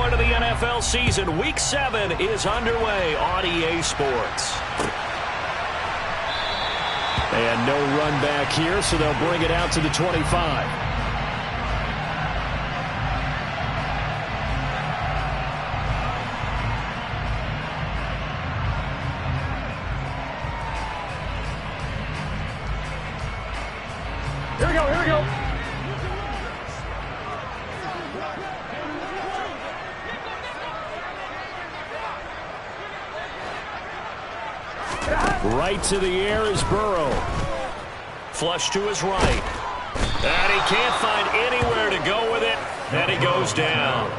start of the NFL season. Week 7 is underway on EA Sports. And no run back here, so they'll bring it out to the 25. Here we go. Right to the air is Burrow. Flush to his right. And he can't find anywhere to go with it. And he goes down.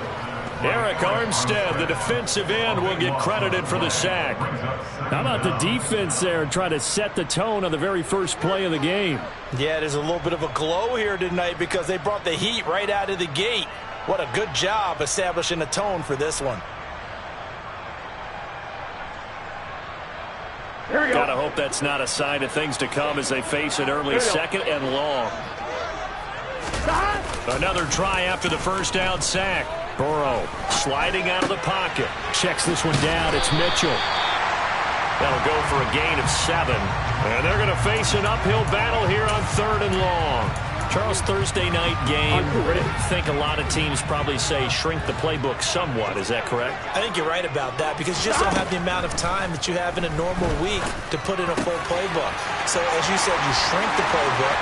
Eric Armstead, the defensive end, will get credited for the sack. How about the defense there trying to set the tone on the very first play of the game? Yeah, there's a little bit of a glow here tonight because they brought the heat right out of the gate. What a good job establishing a tone for this one. Here we go. Gotta hope that's not a sign of things to come as they face an early second and long. Another try after the first down sack. Burrow sliding out of the pocket. Checks this one down. It's Mitchell. That'll go for a gain of 7. And they're going to face an uphill battle here on 3rd and long. Charles, Thursday night game. I think a lot of teams probably say shrink the playbook somewhat. Is that correct? I think you're right about that because you just don't have the amount of time that you have in a normal week to put in a full playbook. So, as you said, you shrink the playbook,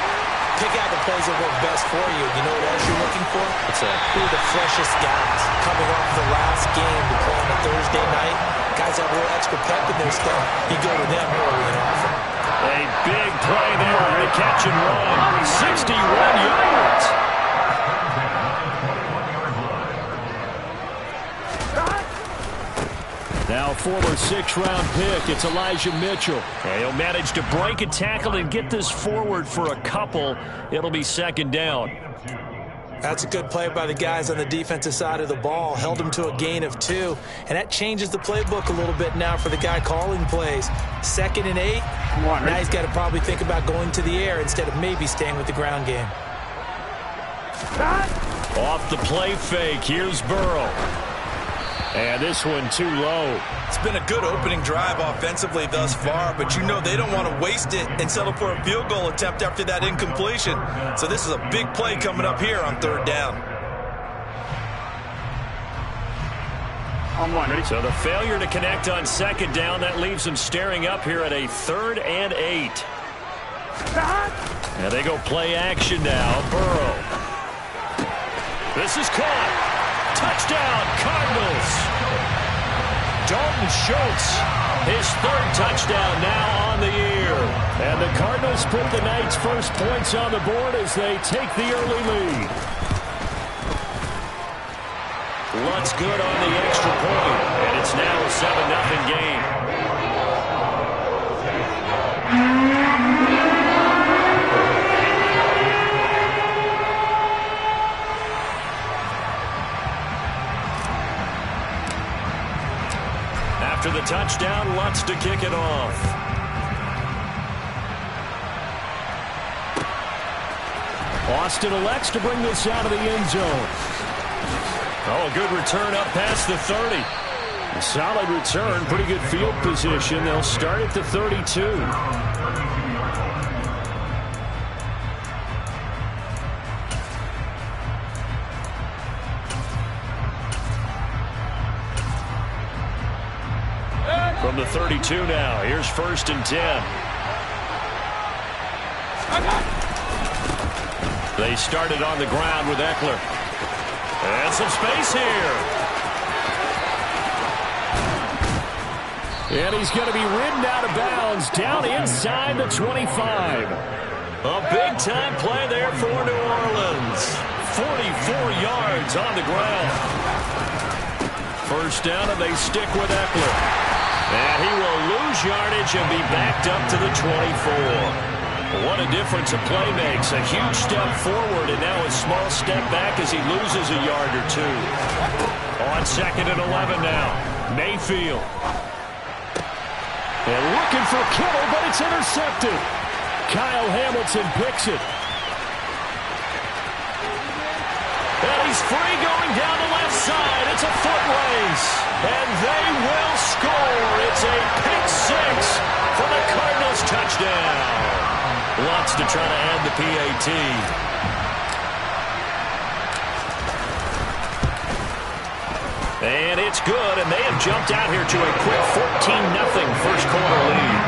pick out the plays that work best for you. You know what else you're looking for? What's that? Who are the freshest guys coming off the last game to play on a Thursday night? Guys have a little extra pep in their step. You go to them early and often. A big play there on the catch and run. 61 yards. Now former 6th-round pick, it's Elijah Mitchell. And he'll manage to break a tackle and get this forward for a couple. It'll be 2nd down. That's a good play by the guys on the defensive side of the ball. Held him to a gain of 2. And that changes the playbook a little bit now for the guy calling plays. 2nd and 8. Now he's got to probably think about going to the air instead of maybe staying with the ground game. Off the play fake, here's Burrow. And this one too low. It's been a good opening drive offensively thus far, but you know they don't want to waste it and settle for a field goal attempt after that incompletion. So this is a big play coming up here on 3rd down. On 1, ready? So the failure to connect on 2nd down, that leaves them staring up here at a 3rd and 8. And they go play action now. Burrow. This is caught. Touchdown, Cardinals. Dalton Schultz, his 3rd touchdown now on the year. And the Cardinals put the night's first points on the board as they take the early lead. Lutt's good on the extra point, and it's now a 7-0 game. After the touchdown, Lutz to kick it off. Austin elects to bring this out of the end zone. Oh, a good return up past the 30. A solid return, pretty good field position. They'll start at the 32. From the 32 now, here's 1st and 10. They started on the ground with Eckler. And some space here. And he's going to be ridden out of bounds down inside the 25. A big-time play there for New Orleans. 44 yards on the ground. 1st down, and they stick with Eckler. And he will lose yardage and be backed up to the 24. What a difference a play makes. A huge step forward and now a small step back as he loses a yard or 2. On 2nd and 11 now. Mayfield. And looking for Kittle, but it's intercepted. Kyle Hamilton picks it. And he's free going down the left side. It's a 14 touchdown. Wants to try to add the PAT. And it's good, and they have jumped out here to a quick 14-0 first quarter lead.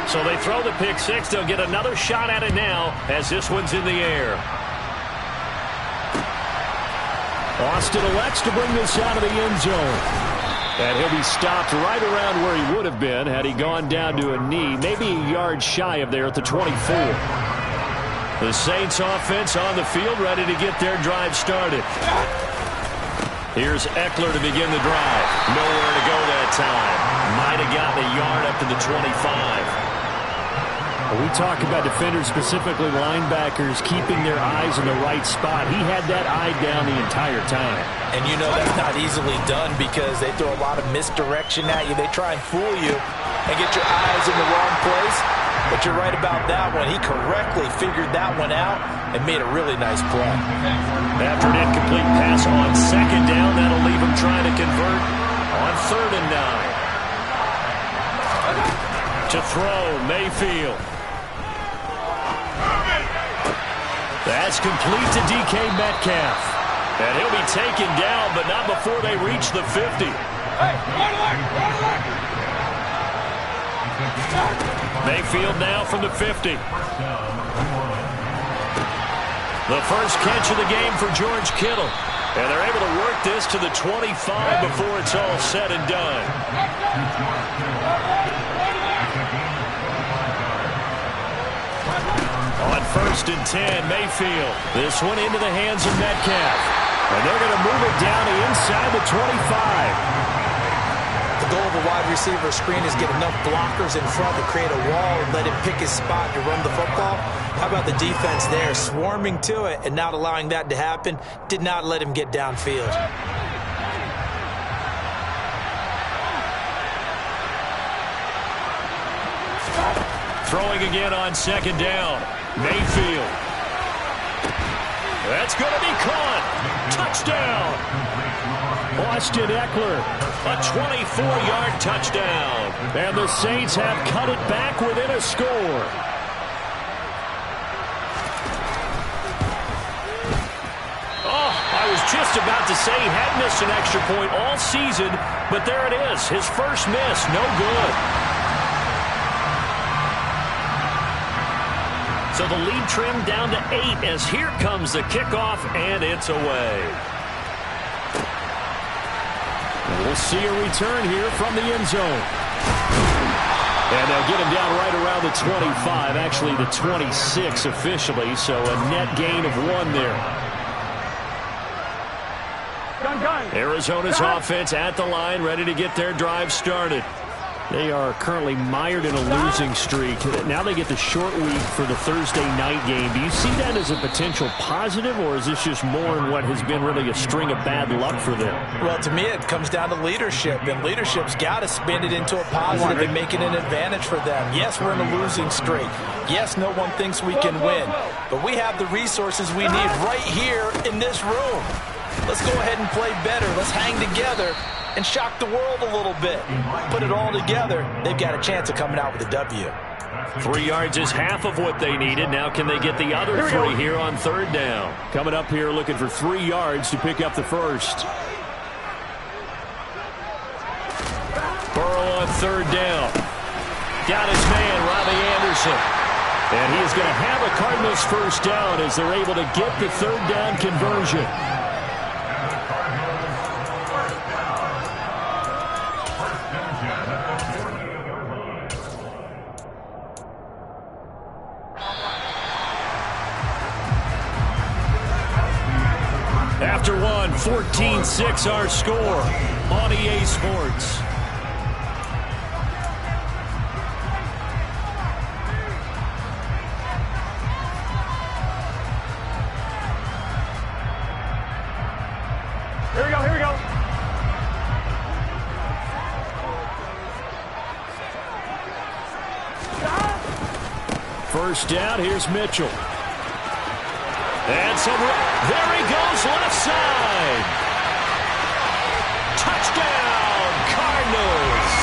So they throw the pick six. They'll get another shot at it now as this one's in the air. Austin elects to bring this out of the end zone. And he'll be stopped right around where he would have been had he gone down to a knee, maybe a yard shy of there at the 24. The Saints offense on the field, ready to get their drive started. Here's Eckler to begin the drive. Nowhere to go that time. Might have gotten a yard up to the 25. We talk about defenders, specifically linebackers, keeping their eyes in the right spot. He had that eye down the entire time. And you know that's not easily done because they throw a lot of misdirection at you. They try and fool you and get your eyes in the wrong place. But you're right about that one. He correctly figured that one out and made a really nice play. After an incomplete pass on second down, that'll leave him trying to convert on 3rd and 9. To throw, Mayfield. That's complete to DK Metcalf. And he'll be taken down, but not before they reach the 50. Mayfield now from the 50. The first catch of the game for George Kittle. And they're able to work this to the 25 before it's all said and done. On 1st and 10, Mayfield. This one into the hands of Metcalf. And they're going to move it down to inside the 25. The goal of a wide receiver screen is get enough blockers in front to create a wall and let him pick his spot to run the football. How about the defense there, swarming to it and not allowing that to happen? Did not let him get downfield. Throwing again on 2nd down. Mayfield. That's going to be caught. Touchdown. Austin Eckler. A 24-yard touchdown. And the Saints have cut it back within a score. Oh, I was just about to say he had missed an extra point all season, but there it is. His first miss. No good. So the lead trimmed down to 8 as here comes the kickoff, and it's away. And we'll see a return here from the end zone. And they'll get him down right around the 25, actually the 26 officially, so a net gain of 1 there. Arizona's offense at the line, ready to get their drive started. They are currently mired in a losing streak. Now they get the short week for the Thursday night game. Do you see that as a potential positive, or is this just more in what has been really a string of bad luck for them? Well, to me, it comes down to leadership, and leadership's got to spin it into a positive and make it an advantage for them. Yes, we're in a losing streak. Yes, no one thinks we can win, but we have the resources we need right here in this room. Let's go ahead and play better. Let's hang together and shock the world a little bit. Put it all together, they've got a chance of coming out with a W. 3 yards is half of what they needed. Now can they get the other 3 here on 3rd down? Coming up here looking for 3 yards to pick up the first. Burrow on 3rd down. Got his man, Robbie Anderson. And he is going to have a Cardinals first down as they're able to get the 3rd down conversion. After 14-6 our score on EA Sports. Here we go, here we go. First down, here's Mitchell. And there he goes, left side. Touchdown, Cardinals.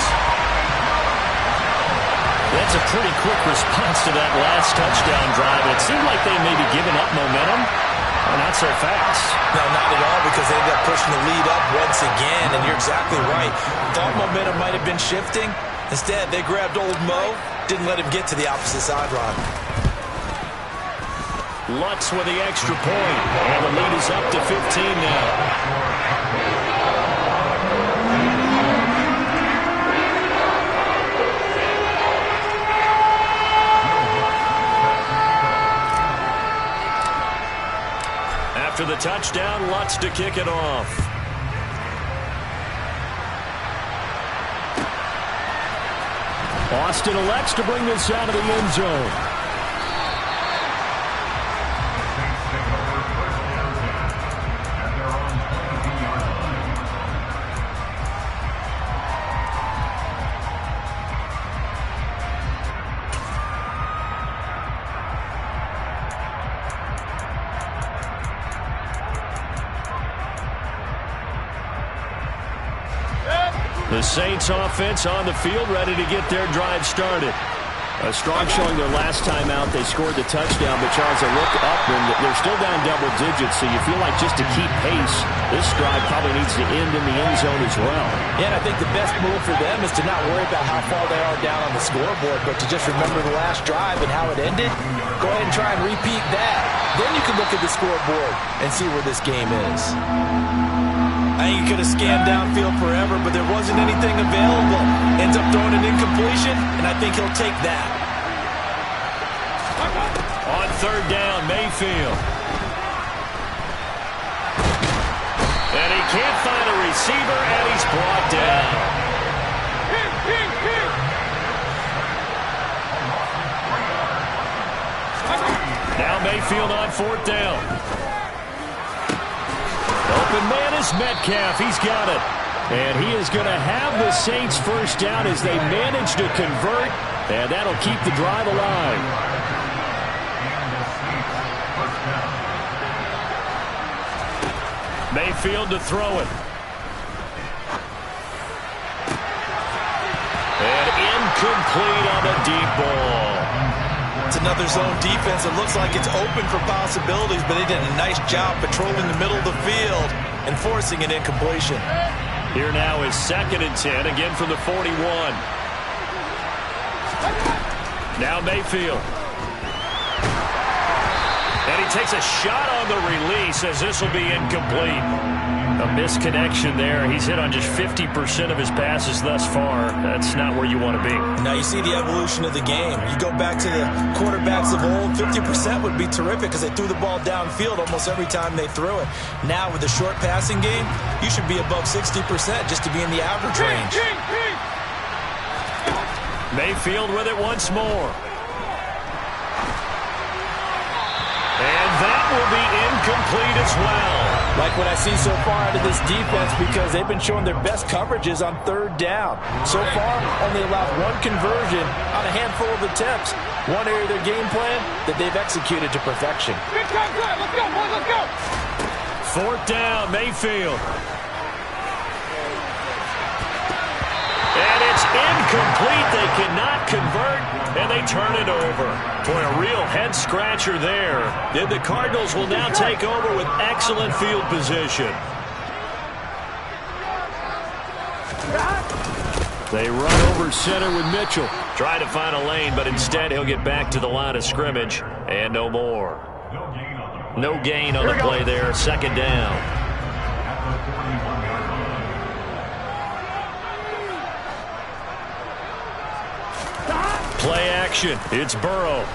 That's a pretty quick response to that last touchdown drive. It seemed like they may be giving up momentum. Well, not so fast. No, not at all, because they ended up pushing the lead up once again, and you're exactly right. Thought momentum might have been shifting. Instead, they grabbed old Mo, didn't let him get to the opposite sideline. Lutz with the extra point, and the lead is up to 15 now. After the touchdown, Lutz to kick it off. Austin elects to bring this out of the end zone. The Saints offense on the field, ready to get their drive started. A strong showing their last time out. They scored the touchdown, but Charles, they look up and they're still down double digits, so you feel like just to keep pace, this drive probably needs to end in the end zone as well. Yeah, and I think the best move for them is to not worry about how far they are down on the scoreboard, but to just remember the last drive and how it ended. Go ahead and try and repeat that. Then you can look at the scoreboard and see where this game is. I think he could have scanned downfield forever, but there wasn't anything available. Ends up throwing an incompletion, and I think he'll take that. On third down, Mayfield. And he can't find a receiver, and he's brought down. Now Mayfield on fourth down. Open man is Metcalf. He's got it. And he is going to have the Saints first down as they manage to convert. And that'll keep the drive alive. Mayfield to throw it. And incomplete on the deep ball. It's another zone defense. It looks like it's open for possibilities, but they did a nice job patrolling the middle of the field and forcing an incompletion. Here now is 2nd and 10, again from the 41. Now Mayfield. And he takes a shot on the release as this will be incomplete. A misconnection there. He's hit on just 50% of his passes thus far. That's not where you want to be. Now you see the evolution of the game. You go back to the quarterbacks of old, 50% would be terrific because they threw the ball downfield almost every time they threw it. Now with the short passing game, you should be above 60% just to be in the average range. Mayfield with it once more. And that will be incomplete as well. Like what I see so far out of this defense, because they've been showing their best coverages on third down. So far, only allowed one conversion on a handful of attempts. One area of their game plan that they've executed to perfection. Let's go, boys, let's go. Fourth down, Mayfield. And it's incomplete. They cannot convert, and they turn it over. Boy, a real head-scratcher there. And the Cardinals will now take over with excellent field position. They run over center with Mitchell. Try to find a lane, but instead he'll get back to the line of scrimmage. And no more. No gain on the play there. 2nd down. Play action. It's Burrow.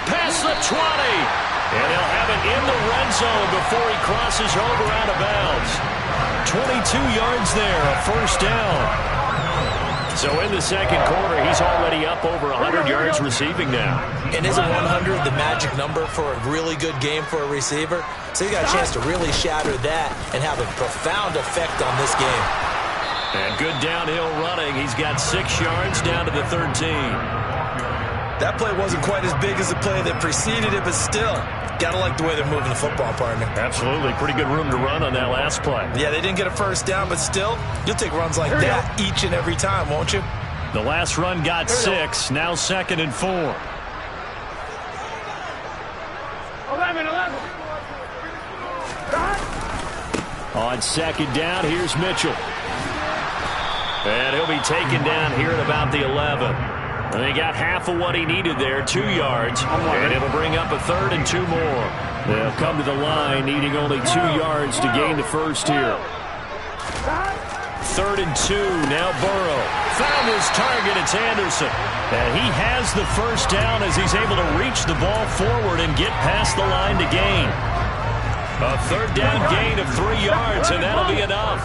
Past the 20. And he'll have it in the red zone before he crosses over out of bounds. 22 yards there, a first down. So in the second quarter, he's already up over 100 yards receiving now. And isn't 100 the magic number for a really good game for a receiver? So he got a chance to really shatter that and have a profound effect on this game. And good downhill running. He's got 6 yards down to the 13. That play wasn't quite as big as the play that preceded it, but still, gotta like the way they're moving the football, partner. Absolutely. Pretty good room to run on that last play. Yeah, they didn't get a first down, but still, you'll take runs like that each and every time, won't you? The last run got 6. Now 2nd and 4. 11. On 2nd down, here's Mitchell. And he'll be taken down here at about the 11. And they got half of what he needed there, 2 yards. And it'll bring up a 3rd and 2 more. They'll come to the line needing only 2 yards to gain the first here. 3rd and 2. Now Burrow. Found his target. It's Anderson. And he has the first down as he's able to reach the ball forward and get past the line to gain. A 3rd down gain of 3 yards, and that'll be enough.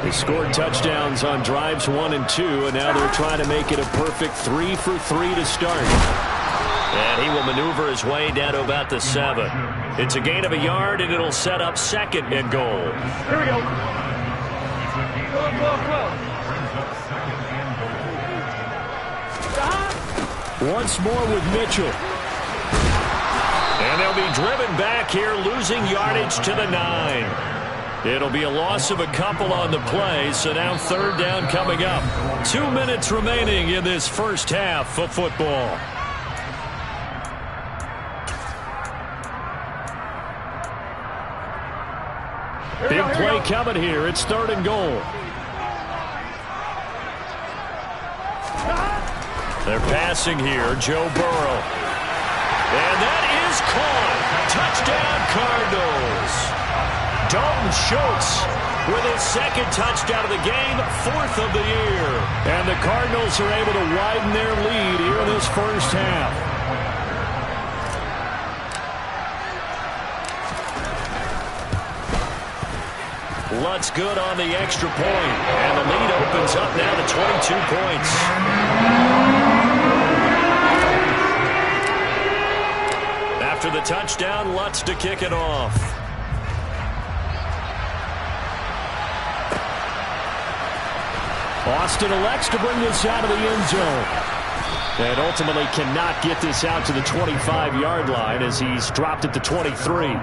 They scored touchdowns on drives 1 and 2, and now they're trying to make it a perfect 3 for 3 to start. And he will maneuver his way down to about the 7. It's a gain of a yard, and it'll set up 2nd and goal. Here we go. Once more with Mitchell. And they'll be driven back here, losing yardage to the 9. It'll be a loss of a couple on the play, so now 3rd down coming up. 2 minutes remaining in this first half of football. Big play coming here. It's 3rd and goal. They're passing here. Joe Burrow. And that is caught. Touchdown, Cardinals. Dalton Schultz with his 2nd touchdown of the game, 4th of the year. And the Cardinals are able to widen their lead here in this first half. Lutz good on the extra point. And the lead opens up now to 22 points. After the touchdown, Lutz to kick it off. Austin elects to bring this out of the end zone. And ultimately cannot get this out to the 25-yard line as he's dropped at the 23.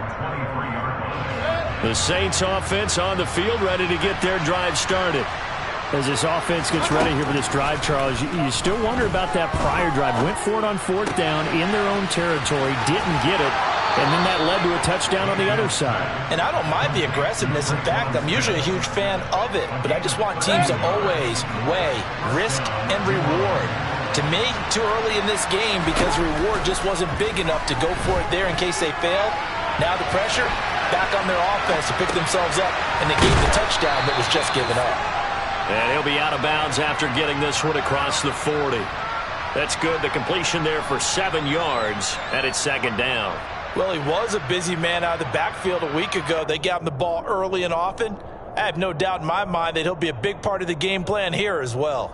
The Saints offense on the field, ready to get their drive started. As this offense gets ready here for this drive, Charles, you still wonder about that prior drive. Went for it on 4th down in their own territory, didn't get it, and then that led to a touchdown on the other side. And I don't mind the aggressiveness. In fact, I'm usually a huge fan of it, but I just want teams to always weigh risk and reward. To me, too early in this game because the reward just wasn't big enough to go for it there in case they failed. Now the pressure back on their offense to pick themselves up, and they gave the touchdown that was just given up. And he'll be out of bounds after getting this one across the 40. That's good. The completion there for 7 yards, and it's 2nd down. Well, he was a busy man out of the backfield a week ago. They got him the ball early and often. I have no doubt in my mind that he'll be a big part of the game plan here as well.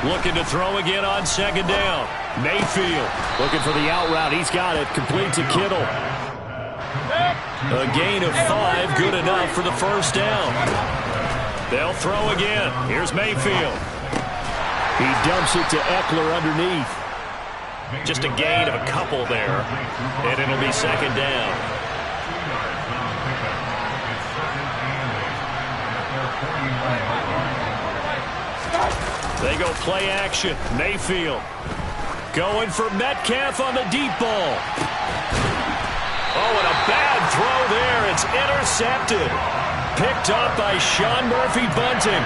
Looking to throw again on 2nd down. Mayfield looking for the out route. He's got it. Complete to Kittle. A gain of 5. Good enough for the first down. They'll throw again. Here's Mayfield. He dumps it to Eckler underneath. Just a gain of a couple there. And it'll be 2nd down. They go play action. Mayfield going for Metcalf on the deep ball. Oh, and a bad throw there. It's intercepted. Picked up by Sean Murphy-Bunting.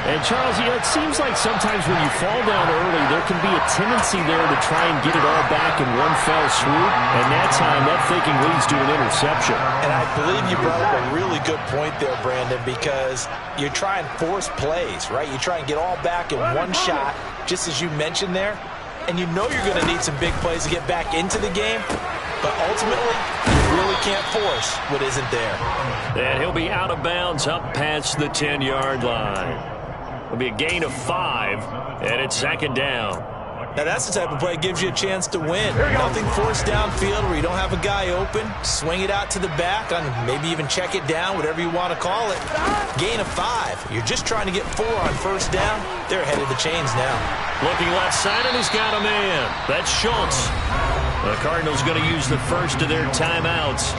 And, Charles, it seems like sometimes when you fall down early, there can be a tendency there to try and get it all back in one fell swoop. And that time, that thinking leads to an interception. And I believe you brought up a really good point there, Brandon, because you try and force plays, right? You try and get all back in one shot, just as you mentioned there. And you know you're going to need some big plays to get back into the game. But ultimately, you really can't force what isn't there. And he'll be out of bounds up past the 10-yard line. It'll be a gain of 5, and it's 2nd down. Now, that's the type of play that gives you a chance to win. Nothing forced downfield where you don't have a guy open. Swing it out to the back, maybe even check it down, whatever you want to call it. Gain of 5. You're just trying to get 4 on first down. They're ahead of the chains now. Looking left side, and he's got a man. That's Schultz. The Cardinals going to use the first of their timeouts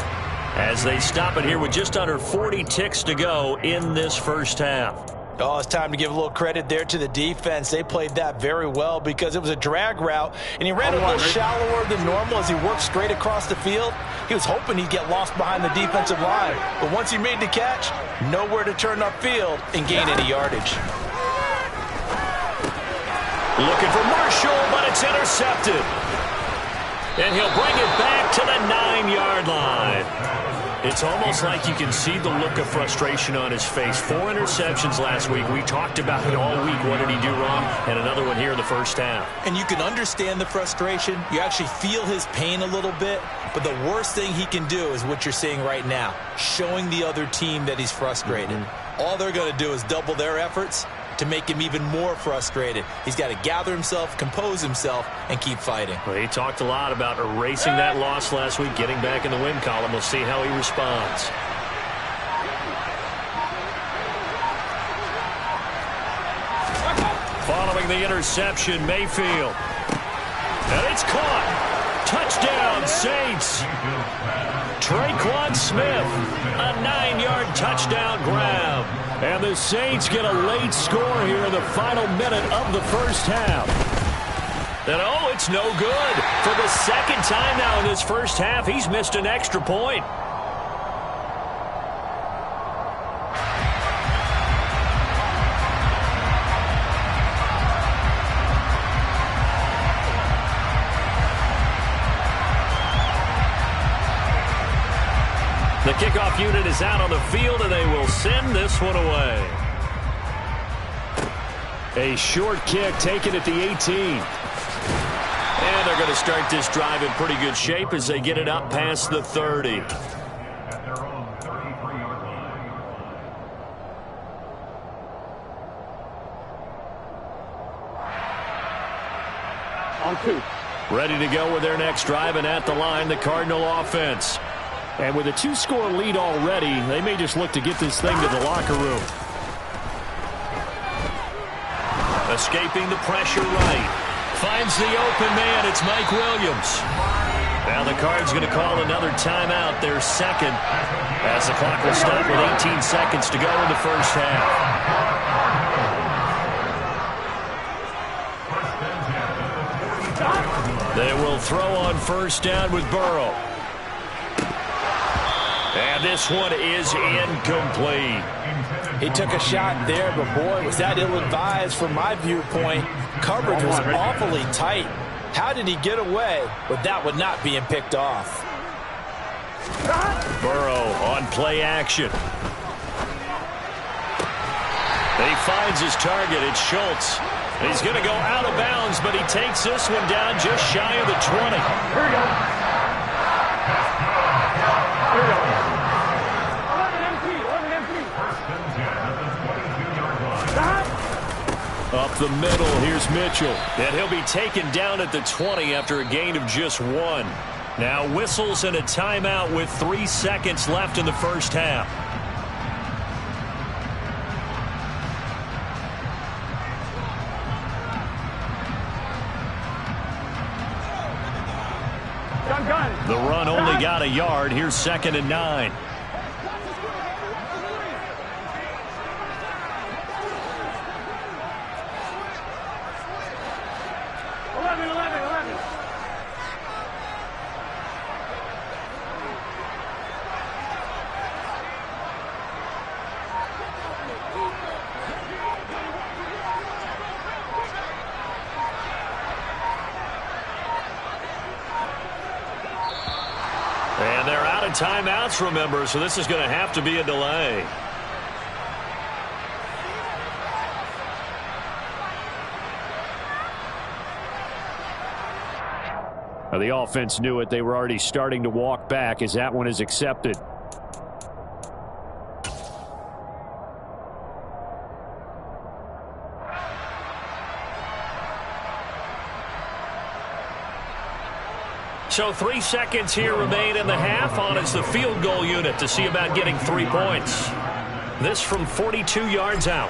as they stop it here with just under 40 ticks to go in this first half. Oh, it's time to give a little credit there to the defense. They played that very well because it was a drag route, and he ran a little shallower than normal as he worked straight across the field. He was hoping he'd get lost behind the defensive line, but once he made the catch, nowhere to turn upfield and gain any yardage. Looking for Marshall, but it's intercepted. And he'll bring it back to the 9-yard line. It's almost like you can see the look of frustration on his face. 4 interceptions last week. We talked about it all week. What did he do wrong? And another one here in the first half. And you can understand the frustration. You actually feel his pain a little bit. But the worst thing he can do is what you're seeing right now, showing the other team that he's frustrated. All they're going to do is double their efforts to make him even more frustrated. He's got to gather himself, compose himself, and keep fighting. Well, he talked a lot about erasing that loss last week, getting back in the win column. We'll see how he responds. Following the interception, Mayfield. And it's caught. Touchdown, Saints. Traquan Smith, a 9-yard touchdown grab. And the Saints get a late score here in the final minute of the first half. And oh, it's no good. For the second time now in this first half, he's missed an extra point. The kickoff unit is out on the field, and they will send this one away. A short kick taken at the 18. And they're going to start this drive in pretty good shape as they get it up past the 30. On 2. Ready to go with their next drive, and at the line, the Cardinal offense. And with a 2-score lead already, they may just look to get this thing to the locker room. Escaping the pressure right. Finds the open man. It's Mike Williams. Now the Cards going to call another timeout, their second, as the clock will stop with 18 seconds to go in the first half. They will throw on first down with Burrow. And this one is incomplete. He took a shot there, but boy, was that ill-advised from my viewpoint. Coverage was awfully tight. How did he get away with that one not being picked off? Burrow on play action. He finds his target. It's Schultz. He's going to go out of bounds, but he takes this one down just shy of the 20. Here we go. Here we go. 11 empty. Up the middle, here's Mitchell. And he'll be taken down at the 20 after a gain of just 1. Now whistles and a timeout with 3 seconds left in the first half. The run only got a yard. Here's 2nd and 9. And they're out of timeouts, remember, so this is going to have to be a delay. The offense knew it. They were already starting to walk back as that one is accepted. So 3 seconds here remain in the half. On is the field goal unit to see about getting 3 points. This from 42 yards out.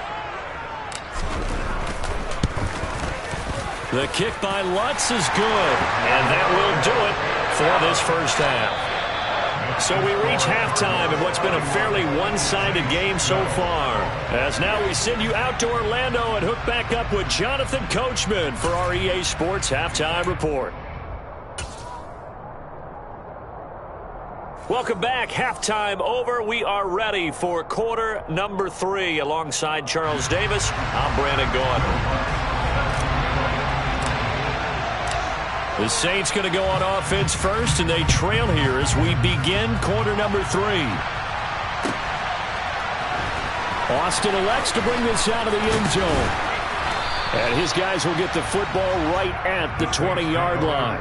The kick by Lutz is good, and that will do it for this first half. So we reach halftime in what's been a fairly one-sided game so far. As now we send you out to Orlando and hook back up with Jonathan Coachman for our EA Sports Halftime Report. Welcome back. Halftime over. We are ready for quarter number 3. Alongside Charles Davis, I'm Brandon Gaudin. The Saints going to go on offense first, and they trail here as we begin quarter number 3. Austin elects to bring this out of the end zone. And his guys will get the football right at the 20-yard line.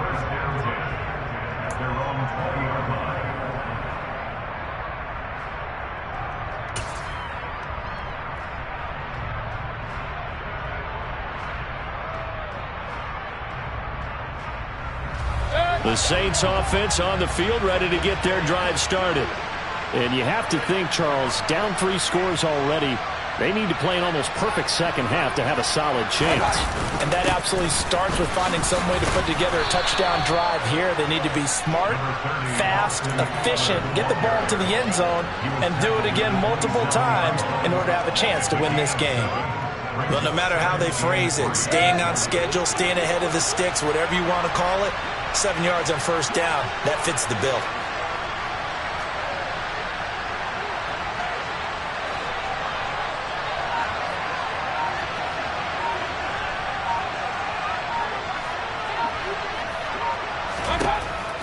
The Saints offense on the field, ready to get their drive started. And you have to think, Charles, down 3 scores already. They need to play an almost perfect second half to have a solid chance. And that absolutely starts with finding some way to put together a touchdown drive here. They need to be smart, fast, efficient, get the ball to the end zone, and do it again multiple times in order to have a chance to win this game. Well, no matter how they phrase it, staying on schedule, staying ahead of the sticks, whatever you want to call it, 7 yards on first down, that fits the bill.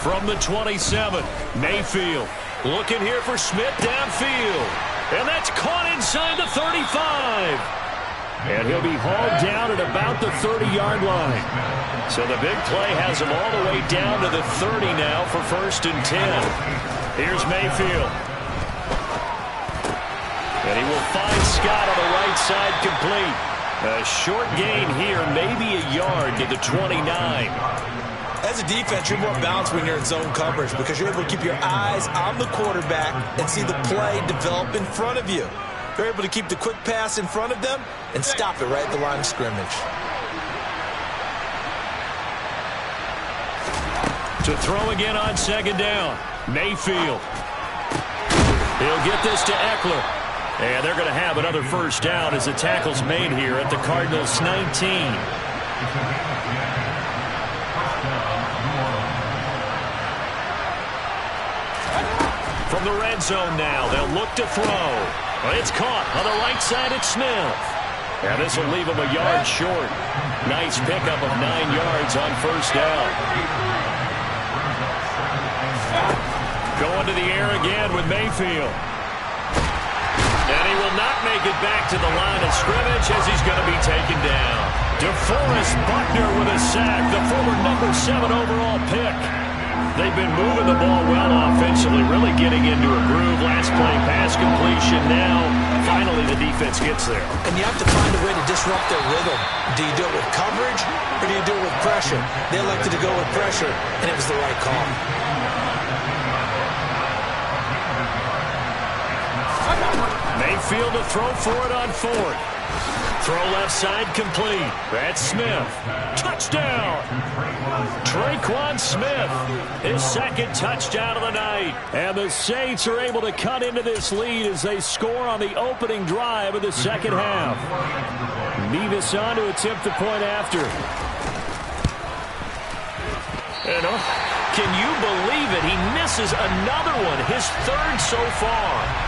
From the 27, Mayfield looking here for Smith downfield. And that's caught inside the 35. And he'll be hauled down at about the 30-yard line. So the big play has him all the way down to the 30 now for 1st and 10. Here's Mayfield. And he will find Scott on the right side complete. A short gain here, maybe a yard to the 29. As a defense, you're more balanced when you're in zone coverage because you're able to keep your eyes on the quarterback and see the play develop in front of you. You're able to keep the quick pass in front of them and stop it right at the line of scrimmage. To throw again on 2nd down, Mayfield. He'll get this to Eckler. And they're going to have another first down as the tackle's made here at the Cardinals' 19. From the red zone now, they'll look to throw. It's caught on the right side at Smith. And this will leave him a yard short. Nice pickup of 9 yards on first down. Going to the air again with Mayfield. And he will not make it back to the line of scrimmage as he's going to be taken down. DeForest Buckner with a sack, the former number 7 overall pick. They've been moving the ball well offensively, really getting into a groove. Last play, pass completion. Now, finally, the defense gets there. And you have to find a way to disrupt their rhythm. Do you do it with coverage, or do you do it with pressure? They elected to go with pressure, and it was the right call. Mayfield to throw for it on 4th. Throw left side complete. That's Smith. Touchdown! Traquan Smith, his 2nd touchdown of the night. And the Saints are able to cut into this lead as they score on the opening drive of the second half. Nevis on to attempt the point after. And can you believe it? He misses another one, his 3rd so far.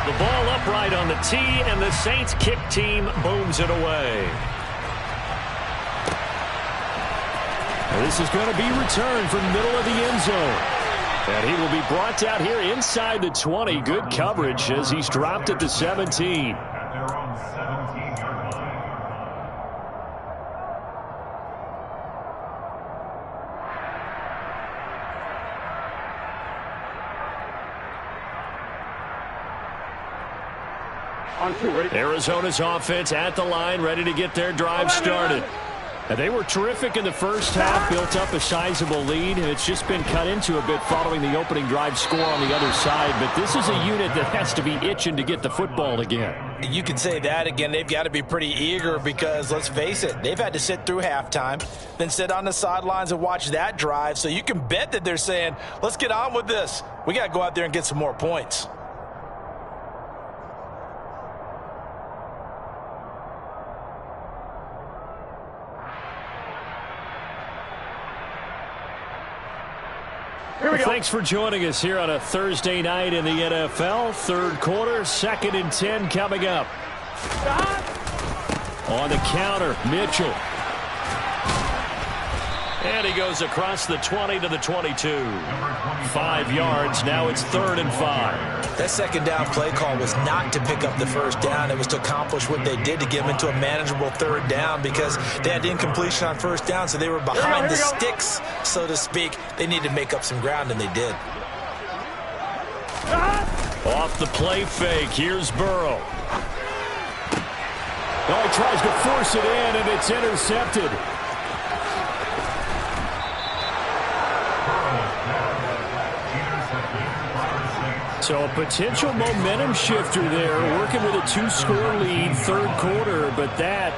The ball upright on the tee, and the Saints kick team booms it away. This is going to be returned from the middle of the end zone. And he will be brought out here inside the 20. Good coverage as he's dropped at the 17. Arizona's offense at the line, ready to get their drive started. They were terrific in the first half, built up a sizable lead, and it's just been cut into a bit following the opening drive score on the other side. But this is a unit that has to be itching to get the football again. You can say that again. They've got to be pretty eager because, let's face it, they've had to sit through halftime, then sit on the sidelines and watch that drive. So you can bet that they're saying, let's get on with this. We got to go out there and get some more points. Thanks for joining us here on a Thursday night in the NFL. Third quarter, 2nd and 10 coming up. On the counter, Mitchell. And he goes across the 20 to the 22. 5 yards. Now it's 3rd and 5. That second down play call was not to pick up the first down. It was to accomplish what they did to get them into a manageable 3rd down because they had incompletion on first down, so they were behind the sticks, so to speak. They needed to make up some ground, and they did. Off the play fake. Here's Burrow. Oh, he tries to force it in, and it's intercepted. So a potential momentum shifter there, working with a 2-score lead, third quarter, but that,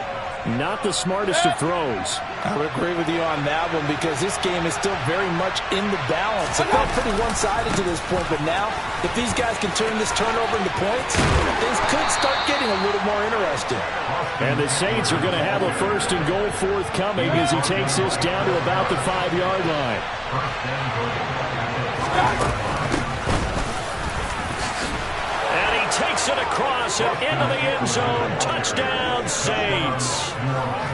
not the smartest of throws. I would agree with you on that one because this game is still very much in the balance. It felt pretty one-sided to this point, but now, if these guys can turn this turnover into points, things could start getting a little more interesting. And the Saints are going to have a 1st and goal forthcoming as he takes this down to about the 5-yard line. Takes it across and into the end zone. Touchdown, Saints.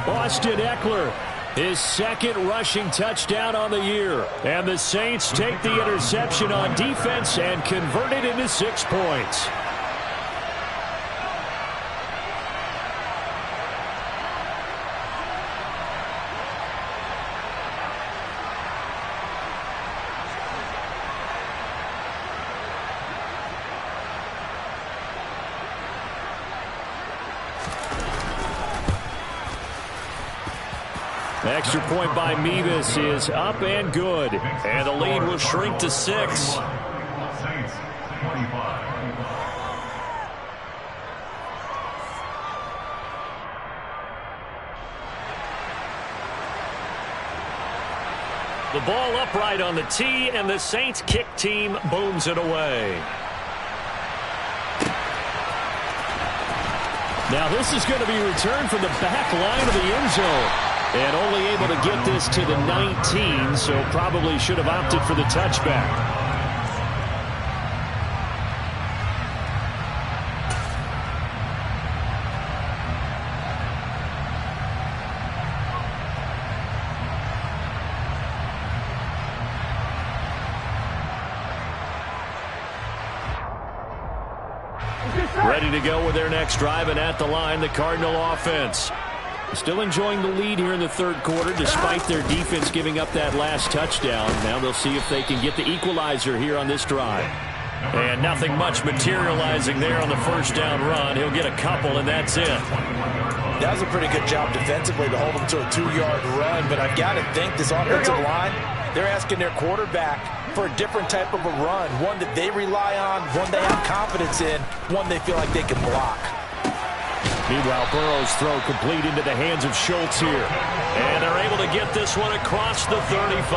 Austin Eckler, his 2nd rushing touchdown on the year. And the Saints take the interception on defense and convert it into 6 points. Extra point by Mevis is up and good. And the lead will shrink to 6. The ball upright on the tee, and the Saints kick team booms it away. Now this is going to be returned from the back line of the end zone. And only able to get this to the 19, so probably should have opted for the touchback. Ready to go with their next drive, and at the line, the Cardinal offense. Still enjoying the lead here in the third quarter despite their defense giving up that last touchdown. Now they'll see if they can get the equalizer here on this drive. And nothing much materializing there on the first down run. He'll get a couple, and that's it. That was a pretty good job defensively to hold him to a 2-yard run, but I've got to think this offensive line, they're asking their quarterback for a different type of a run, one that they rely on, one they have confidence in, one they feel like they can block. Meanwhile, Burrow's throw complete into the hands of Schultz here. And they're able to get this one across the 35.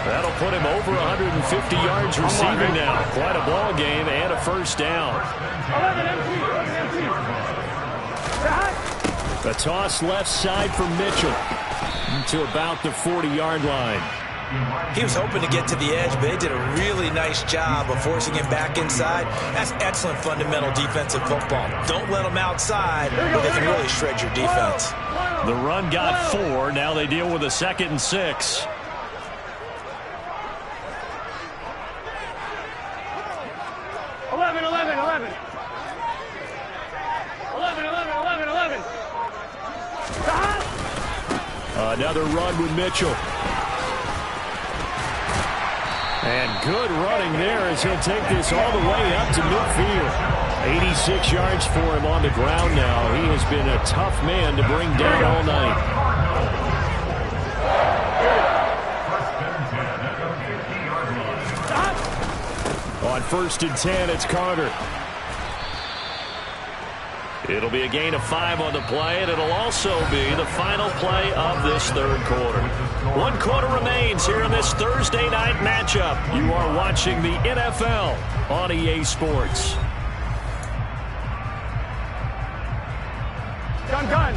That'll put him over 150 yards receiving now. Quite a ball game and a first down. A toss left side for Mitchell to about the 40-yard line. He was hoping to get to the edge, but they did a really nice job of forcing him back inside. That's excellent fundamental defensive football. Don't let them outside, but they can really shred your defense. The run got 4. Now they deal with a 2nd and 6. Another run with Mitchell. And good running there as he'll take this all the way up to midfield. 86 yards for him on the ground now. He has been a tough man to bring down all night. On 1st and 10, it's Carter. It'll be a gain of 5 on the play, and it'll also be the final play of this third quarter. 1 quarter remains here in this Thursday night matchup. You are watching the NFL on EA Sports. Gun.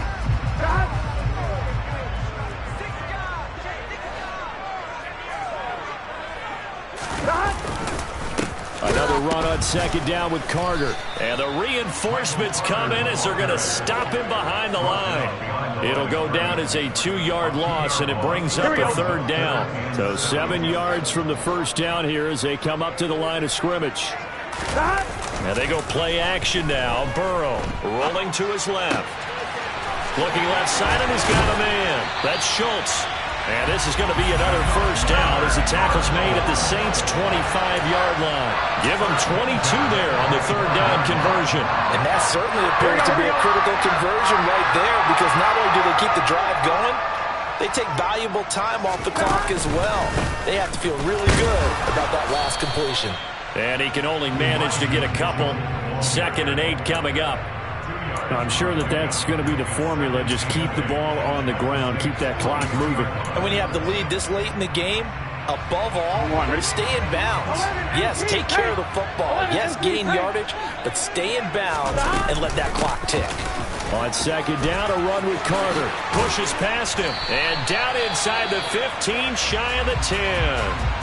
Another run on 2nd down with Carter. And the reinforcements come in as they're going to stop him behind the line. It'll go down as a 2-yard loss, and it brings up a 3rd down. So 7 yards from the first down here as they come up to the line of scrimmage. Now they go play action now. Burrow rolling to his left. Looking left side, and he's got a man. That's Schultz. And this is going to be another first down as the tackle's made at the Saints' 25-yard line. Give them 22 there on the 3rd down conversion. And that certainly appears to be a critical conversion right there, because not only do they keep the drive going, they take valuable time off the clock as well. They have to feel really good about that last completion. And he can only manage to get a couple. 2nd and 8 coming up. I'm sure that's going to be the formula. Just keep the ball on the ground. Keep that clock moving. And when you have the lead this late in the game, above all, stay in bounds. Yes, take care of the football. Yes, gain yardage, but stay in bounds and let that clock tick. On 2nd down, a run with Carter. Pushes past him. And down inside the 15, shy of the 10.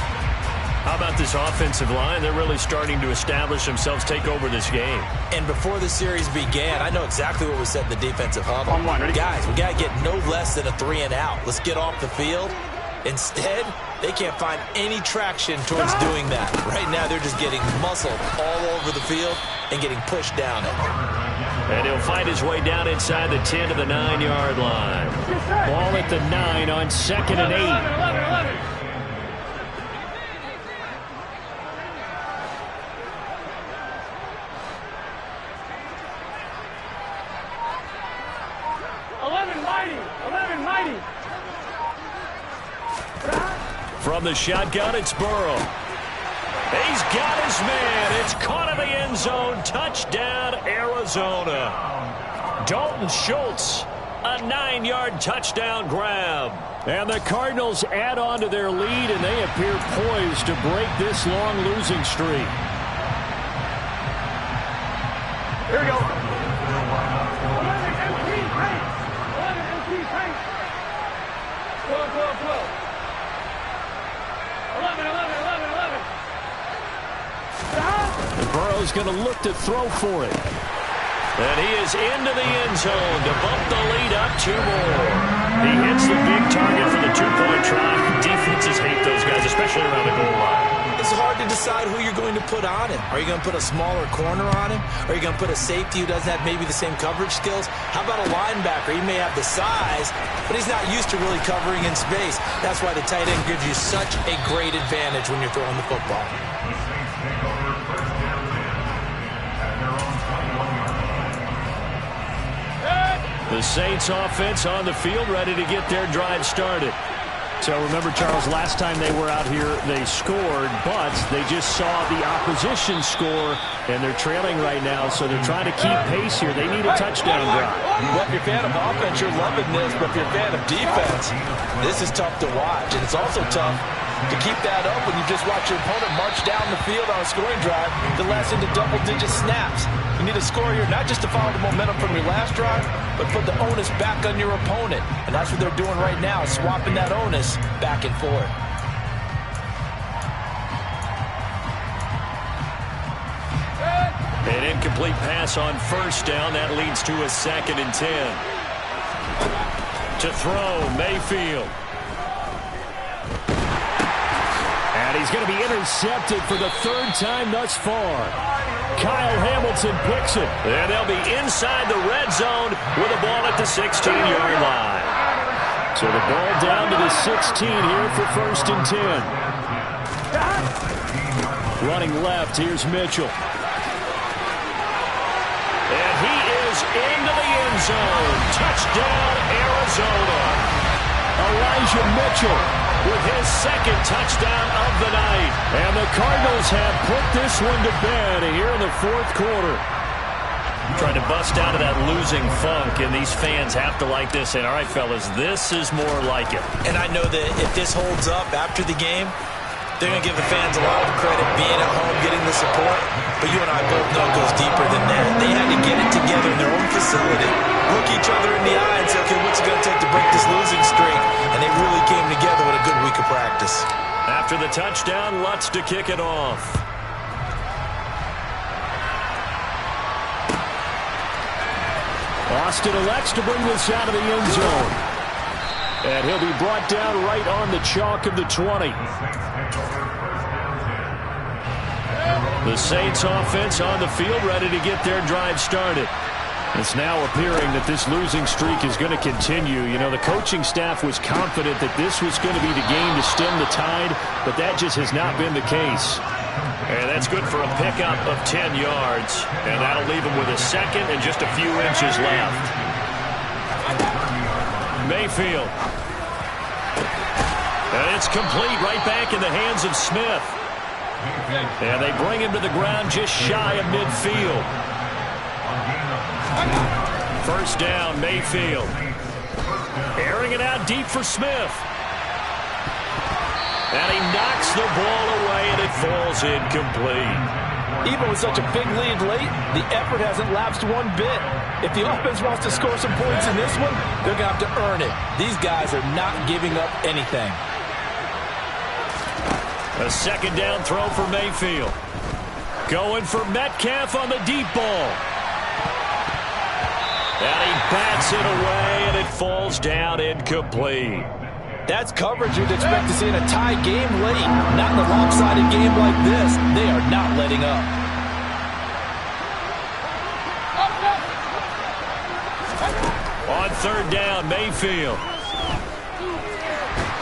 How about this offensive line? They're really starting to establish themselves, take over this game. And before the series began, I know exactly what was said in the defensive huddle. Guys, we got to get no less than a 3 and out. Let's get off the field. Instead, they can't find any traction towards doing that. Right now, they're just getting muscled all over the field and getting pushed down it. And he'll find his way down inside the 10 to the 9-yard line. Ball at the 9 on 2nd and 8. 11 mighty. From the shotgun, it's Burrow. He's got his man. It's caught in the end zone. Touchdown, Arizona. Dalton Schultz, a 9-yard touchdown grab. And the Cardinals add on to their lead, and they appear poised to break this long losing streak. Here we go. 11. Burrow's going to look to throw for it. And he is into the end zone to bump the lead up 2 more. He hits the big target for the 2-point try. Defenses hate those guys, especially around the goal line. It's hard to decide who you're going to put on him. Are you going to put a smaller corner on him? Are you going to put a safety who doesn't have maybe the same coverage skills? How about a linebacker? He may have the size, but he's not used to really covering in space. That's why the tight end gives you such a great advantage when you're throwing the football. The Saints offense on the field, ready to get their drive started. So remember, Charles, last time they were out here, they scored, but they just saw the opposition score, and they're trailing right now, so they're trying to keep pace here. They need a touchdown drive. Well, if you're a fan of offense, you're loving this, but if you're a fan of defense, this is tough to watch, and it's also tough to keep that up when you just watch your opponent march down the field on a scoring drive that lasts into double-digit snaps. You need a score here, not just to follow the momentum from your last drive, but put the onus back on your opponent. And that's what they're doing right now, swapping that onus back and forth. An incomplete pass on first down. That leads to a 2nd and 10. To throw, Mayfield. And he's going to be intercepted for the 3rd time thus far. Kyle Hamilton picks it. And they'll be inside the red zone with a ball at the 16-yard line. So the ball down to the 16 here for 1st and 10. Running left, here's Mitchell. into the end zone. Touchdown, Arizona. Elijah Mitchell With his second touchdown of the night. And the Cardinals have put this one to bed here in the fourth quarter. Trying to bust out of that losing funk, and these fans have to like this. And all right, fellas, this is more like it. And I know that if this holds up after the game, they're going to give the fans a lot of credit being at home, getting the support. But you and I both know it goes deeper than that. They had to get it together in their own facility, look each other in the eye and say, okay, what's it going to take to break this losing streak? And they really came together with a good week of practice. After the touchdown, Lutz to kick it off. Austin elects to bring this out of the end zone. And he'll be brought down right on the chalk of the 20. The Saints offense on the field, ready to get their drive started. It's now appearing that this losing streak is going to continue. You know, the coaching staff was confident that this was going to be the game to stem the tide, but that just has not been the case. And that's good for a pickup of 10 yards. And that'll leave him with a second and just a few inches left. Mayfield. And it's complete right back in the hands of Smith. And they bring him to the ground just shy of midfield. First down, Mayfield. Airing it out deep for Smith. And he knocks the ball away, and it falls incomplete. Even with such a big lead late, the effort hasn't lapsed one bit. If the offense wants to score some points in this one, they're going to have to earn it. These guys are not giving up anything. A second down throw for Mayfield. Going for Metcalf on the deep ball. And he bats it away, and it falls down incomplete. That's coverage you'd expect to see in a tie game late. Not in a lopsided game like this. They are not letting up. On third down, Mayfield.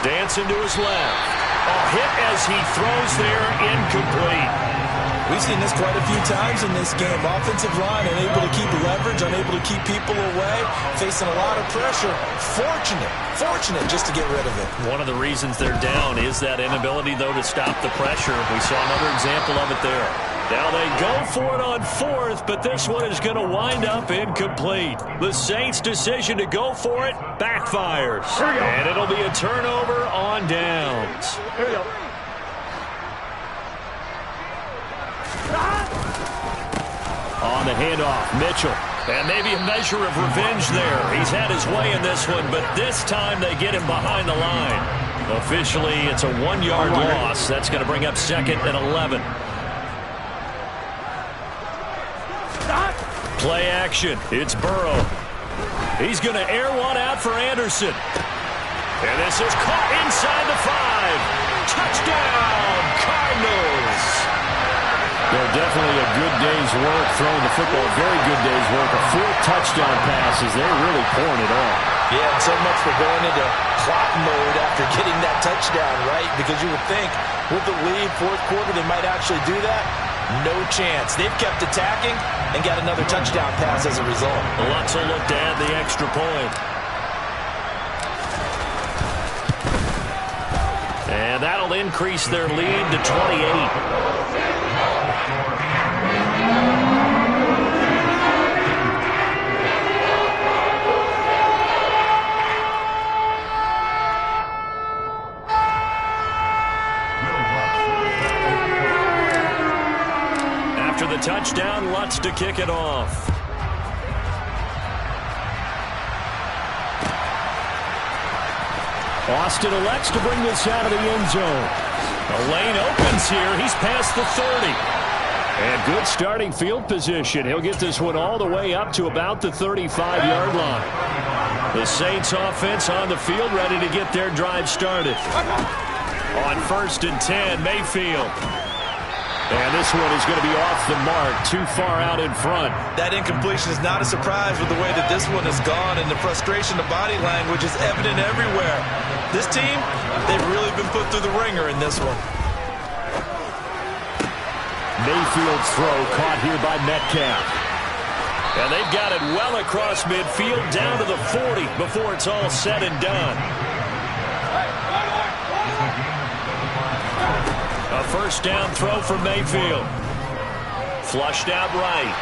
Dancing to his left. A hit as he throws there, incomplete. We've seen this quite a few times in this game. Offensive line unable to keep leverage, unable to keep people away, facing a lot of pressure. Fortunate just to get rid of it. One of the reasons they're down is that inability, though, to stop the pressure. We saw another example of it there. Now they go for it on fourth, but this one is going to wind up incomplete. The Saints' decision to go for it backfires. And it'll be a turnover on downs. Here we go. On the handoff, Mitchell. And maybe a measure of revenge there. He's had his way in this one, but this time they get him behind the line. Officially, it's a 1-yard loss. That's going to bring up second and 11. Play action. It's Burrow. He's going to air one out for Anderson. And this is caught inside the 5. Touchdown, Cardinals. Well, definitely a good day's work throwing the football. Very good day's work. A 4th touchdown pass as they're really pouring it on. Yeah, and so much for going into clock mode after getting that touchdown, right? Because you would think with the lead, fourth quarter, they might actually do that. No chance. They've kept attacking and got another touchdown pass as a result. Lutz will look to add the extra point. And that'll increase their lead to 28. After the touchdown, Lutz to kick it off. Austin elects to bring this out of the end zone. The lane opens here. He's past the 30. And good starting field position. He'll get this one all the way up to about the 35-yard line. The Saints offense on the field, ready to get their drive started. On 1st and 10, Mayfield. And this one is going to be off the mark, too far out in front. That incompletion is not a surprise with the way that this one has gone, and the frustration, the body language is evident everywhere. This team, they've really been put through the ringer in this one. Mayfield's throw caught here by Metcalf. And they've got it well across midfield down to the 40 before it's all said and done. A first down throw for Mayfield. Flushed out right.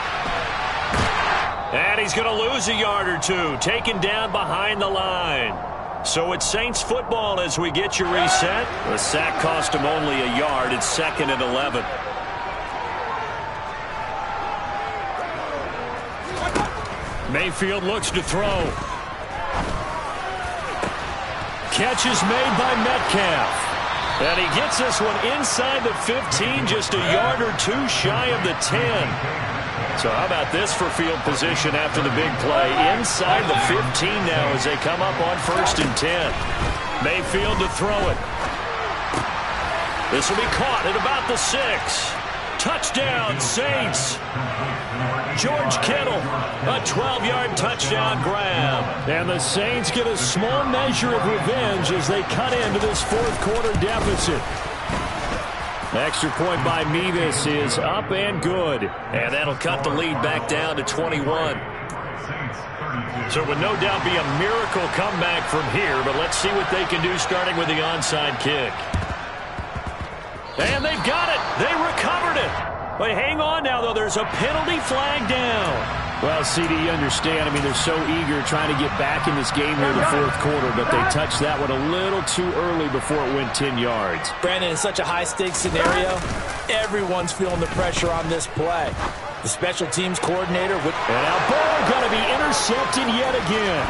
And he's going to lose a yard or two. Taken down behind the line. So it's Saints football as we get you reset. The sack cost him only a yard. It's 2nd and 11. Mayfield looks to throw. Catch is made by Metcalf. And he gets this one inside the 15, just a yard or two shy of the 10. So how about this for field position after the big play? Inside the 15 now as they come up on 1st and 10. Mayfield to throw it. This will be caught at about the 6. Touchdown, Saints. George Kittle, a 12-yard touchdown grab. And the Saints get a small measure of revenge as they cut into this 4th quarter deficit. Extra point by Mevis is up and good. And that'll cut the lead back down to 21. So it would no doubt be a miracle comeback from here, but let's see what they can do starting with the onside kick. And they've got it. They recovered it. But hang on now, though. There's a penalty flag down. Well, CD, you understand. I mean, they're so eager trying to get back in this game here in the 4th quarter, but they touched that one a little too early before it went 10 yards. Brandon, in such a high-stakes scenario, everyone's feeling the pressure on this play. The special teams coordinator with... And now ball going to be intercepted yet again.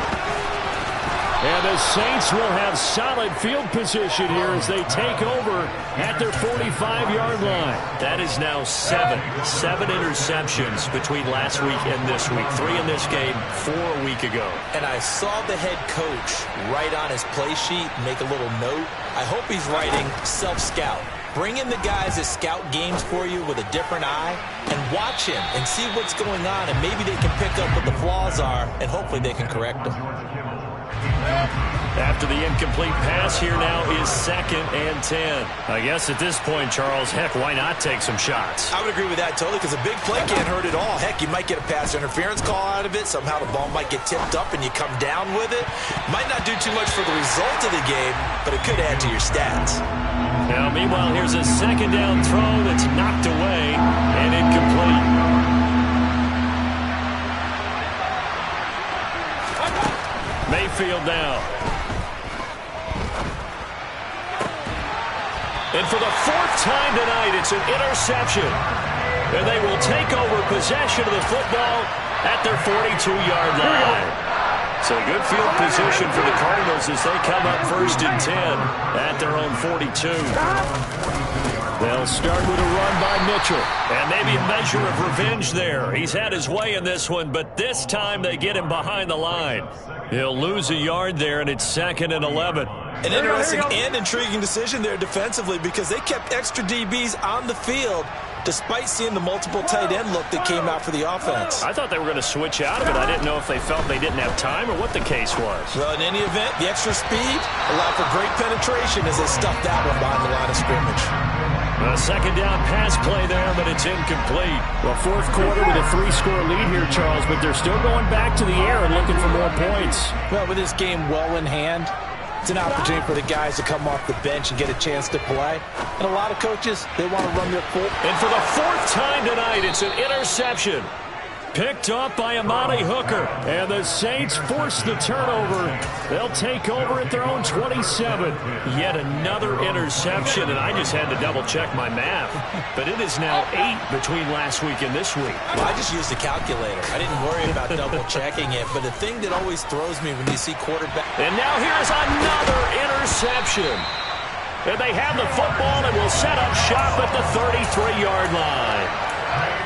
And the Saints will have solid field position here as they take over at their 45-yard line. That is now 7 interceptions between last week and this week. 3 in this game, 4 a week ago. And I saw the head coach write on his play sheet, make a little note. I hope he's writing self-scout. Bring in the guys that scout games for you with a different eye and watch him and see what's going on, and maybe they can pick up what the flaws are, and hopefully they can correct them. After the incomplete pass, here now is 2nd and 10. I guess at this point, Charles, heck, why not take some shots? I would agree with that totally, because a big play can't hurt at all. Heck, you might get a pass interference call out of it. Somehow the ball might get tipped up and you come down with it. Might not do too much for the result of the game, but it could add to your stats. Now, meanwhile, here's a 2nd down throw that's knocked away and incomplete. Mayfield now. And for the 4th time tonight, it's an interception. And they will take over possession of the football at their 42-yard line. So good field position for the Cardinals as they come up 1st and 10 at their own 42. They'll start with a run by Mitchell. And maybe a measure of revenge there. He's had his way in this one, but this time they get him behind the line. He'll lose a yard there, and it's 2nd and 11. An interesting and intriguing decision there defensively, because they kept extra DBs on the field despite seeing the multiple tight end look that came out for the offense. I thought they were going to switch out of it. I didn't know if they felt they didn't have time or what the case was. Well, in any event, the extra speed allowed for great penetration as they stuffed that one behind the line of scrimmage. A 2nd down pass play there, but it's incomplete. Well, 4th quarter with a 3-score lead here, Charles, but they're still going back to the air and looking for more points. Well, with this game well in hand, it's an opportunity for the guys to come off the bench and get a chance to play. And a lot of coaches, they want to run their full. And for the 4th time tonight, it's an interception. Picked off by Amani Hooker. And the Saints force the turnover. They'll take over at their own 27. Yet another interception, and I just had to double-check my math. But it is now 8 between last week and this week. Well, I just used a calculator. I didn't worry about double-checking it. But the thing that always throws me when you see quarterback... And now here's another interception. And they have the football and will set up shop at the 33-yard line.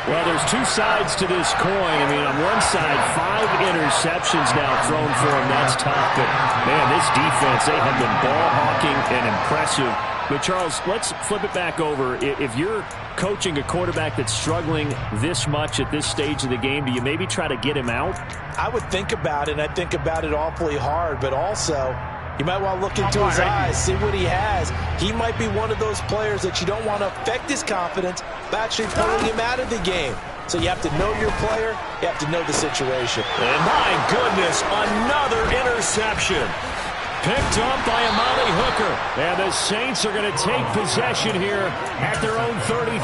Well, there's 2 sides to this coin. I mean, on one side, 5 interceptions now thrown for him. That's tough. But, man, this defense, they have been ball-hawking and impressive. But, Charles, let's flip it back over. If you're coaching a quarterback that's struggling this much at this stage of the game, do you maybe try to get him out? I would think about it, and I think about it awfully hard. But also, you might want to look into his eyes, see what he has. He might be one of those players that you don't want to affect his confidence by actually pulling him out of the game. So you have to know your player. You have to know the situation. And my goodness, another interception. Picked up by Amani Hooker. And the Saints are going to take possession here at their own 33.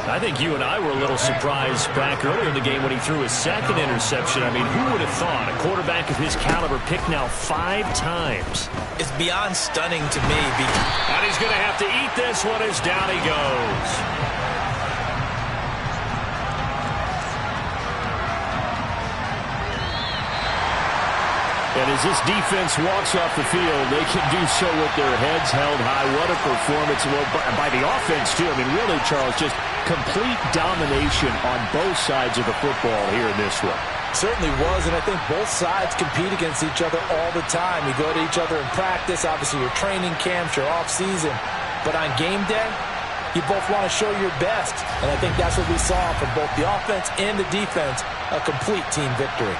I think you and I were a little surprised back earlier in the game when he threw his second interception. I mean, who would have thought a quarterback of his caliber picked now 5 times? It's beyond stunning to me. And he's going to have to eat this one as down he goes. And as this defense walks off the field, they can do so with their heads held high. What a performance. Well, by the offense, too. I mean, really, Charles, just complete domination on both sides of the football here in this one. Certainly was, and I think both sides compete against each other all the time. You go to each other in practice, obviously your training camps, your off-season. But on game day, you both want to show your best. And I think that's what we saw from both the offense and the defense, a complete team victory.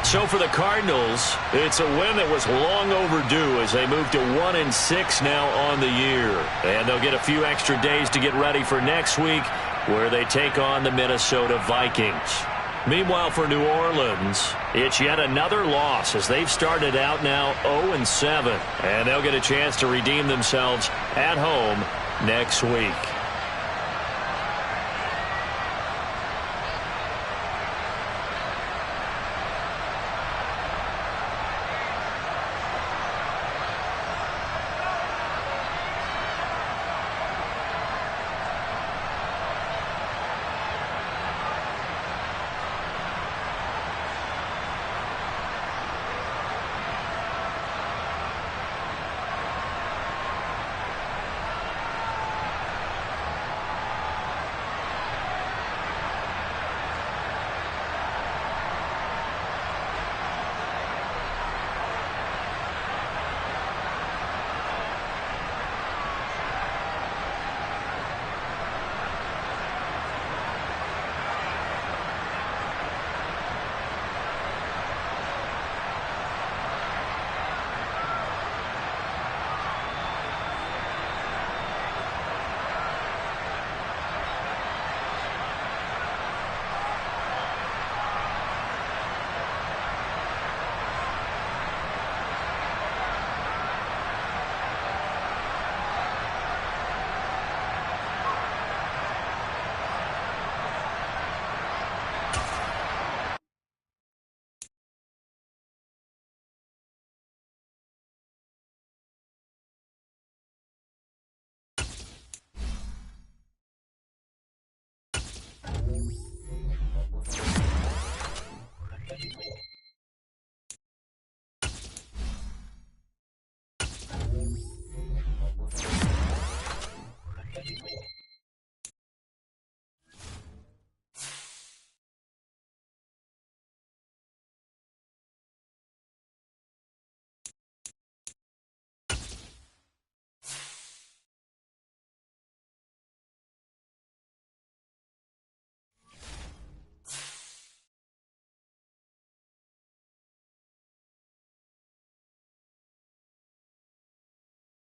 So for the Cardinals, it's a win that was long overdue as they move to 1-6 now on the year. And they'll get a few extra days to get ready for next week, where they take on the Minnesota Vikings. Meanwhile, for New Orleans, it's yet another loss as they've started out now 0-7. And they'll get a chance to redeem themselves at home next week.